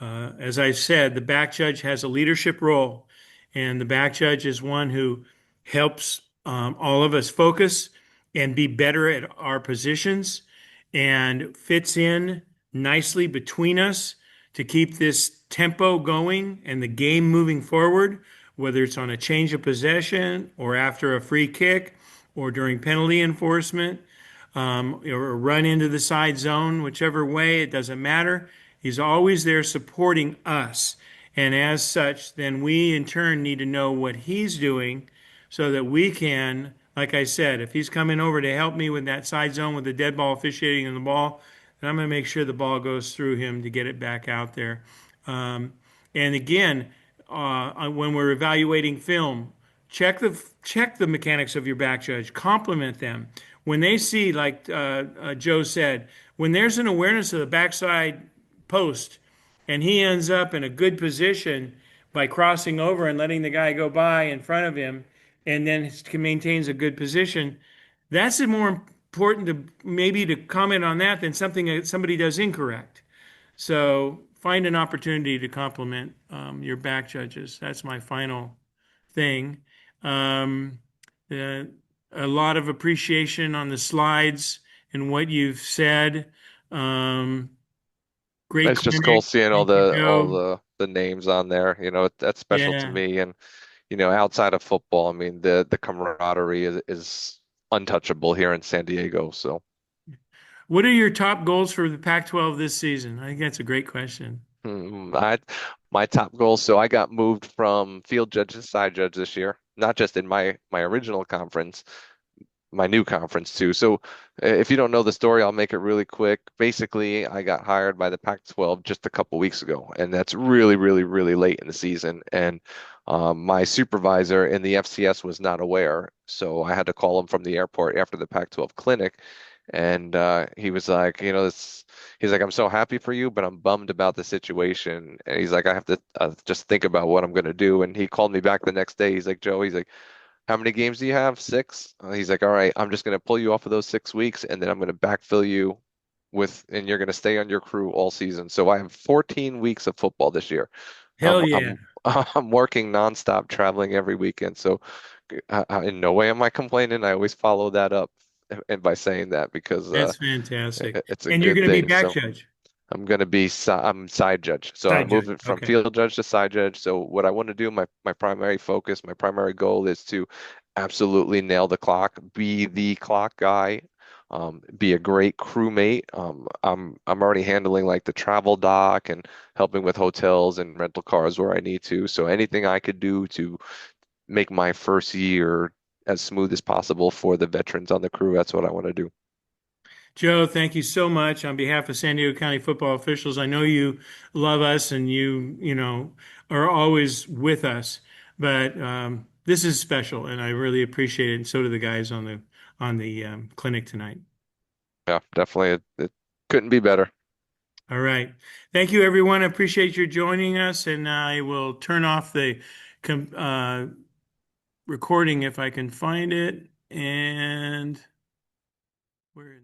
as I said, the back judge has a leadership role, and the back judge is one who helps all of us focus and be better at our positions and fits in nicely between us to keep this tempo going and the game moving forward, whether it's on a change of possession or after a free kick or during penalty enforcement, or run into the side zone, whichever way, it doesn't matter. He's always there supporting us. And as such, then we in turn need to know what he's doing so that we can, like I said, if he's coming over to help me with that side zone with the dead ball officiating on the ball, then I'm going to make sure the ball goes through him to get it back out there. Um, and again, when we're evaluating film, check the mechanics of your back judge, compliment them. When they see, like Joe said, when there's an awareness of the backside post and he ends up in a good position by crossing over and letting the guy go by in front of him and then maintains a good position, that's more important to maybe to comment on that than something that somebody does incorrect. So find an opportunity to compliment your back judges. That's my final thing. Um, uh, a lot of appreciation on the slides and what you've said. Um, great It's just cool clinic. seeing all Thank you, the all Joe. the the names on there. That's special to Yeah. me, and outside of football, I mean, the camaraderie is untouchable here in San Diego. So, What are your top goals for the Pac-12 this season? I think that's a great question. I my top goal. So I got moved from field judge to side judge this year, not just in my original conference, my new conference too. So if you don't know the story, I'll make it really quick. Basically, I got hired by the Pac-12 just a couple weeks ago, and that's really, really, really late in the season. And my supervisor in the FCS was not aware, so I had to call him from the airport after the Pac-12 clinic, and he was like, he's like, I'm so happy for you, but I'm bummed about the situation. And he's like, I have to just think about what I'm going to do. And he called me back the next day. He's like, Joe, he's like, how many games do you have? Six? He's like, all right, I'm just going to pull you off of those 6 weeks and then I'm going to backfill you and you're going to stay on your crew all season. So I have 14 weeks of football this year. Hell yeah. I'm I'm working nonstop, traveling every weekend. So in no way am I complaining. I always follow that up and by saying that because That's fantastic. it's a And you're good going to be thing. back So judge, I'm going to be I'm side judge. So I'm side judge. moving from Okay. field judge to side judge. So what I want to do, my primary focus, my primary goal is to absolutely nail the clock, be the clock guy, be a great crewmate. I'm already handling like the travel dock and helping with hotels and rental cars where I need to. So anything I could do to make my first year as smooth as possible for the veterans on the crew, that's what I want to do. Joe, thank you so much on behalf of San Diego County football officials. I know you love us and you are always with us, but this is special and I really appreciate it. And so do the guys on the clinic tonight. Yeah, definitely. It couldn't be better. All right. Thank you, everyone. I appreciate you joining us, and I will turn off the recording if I can find it. And where?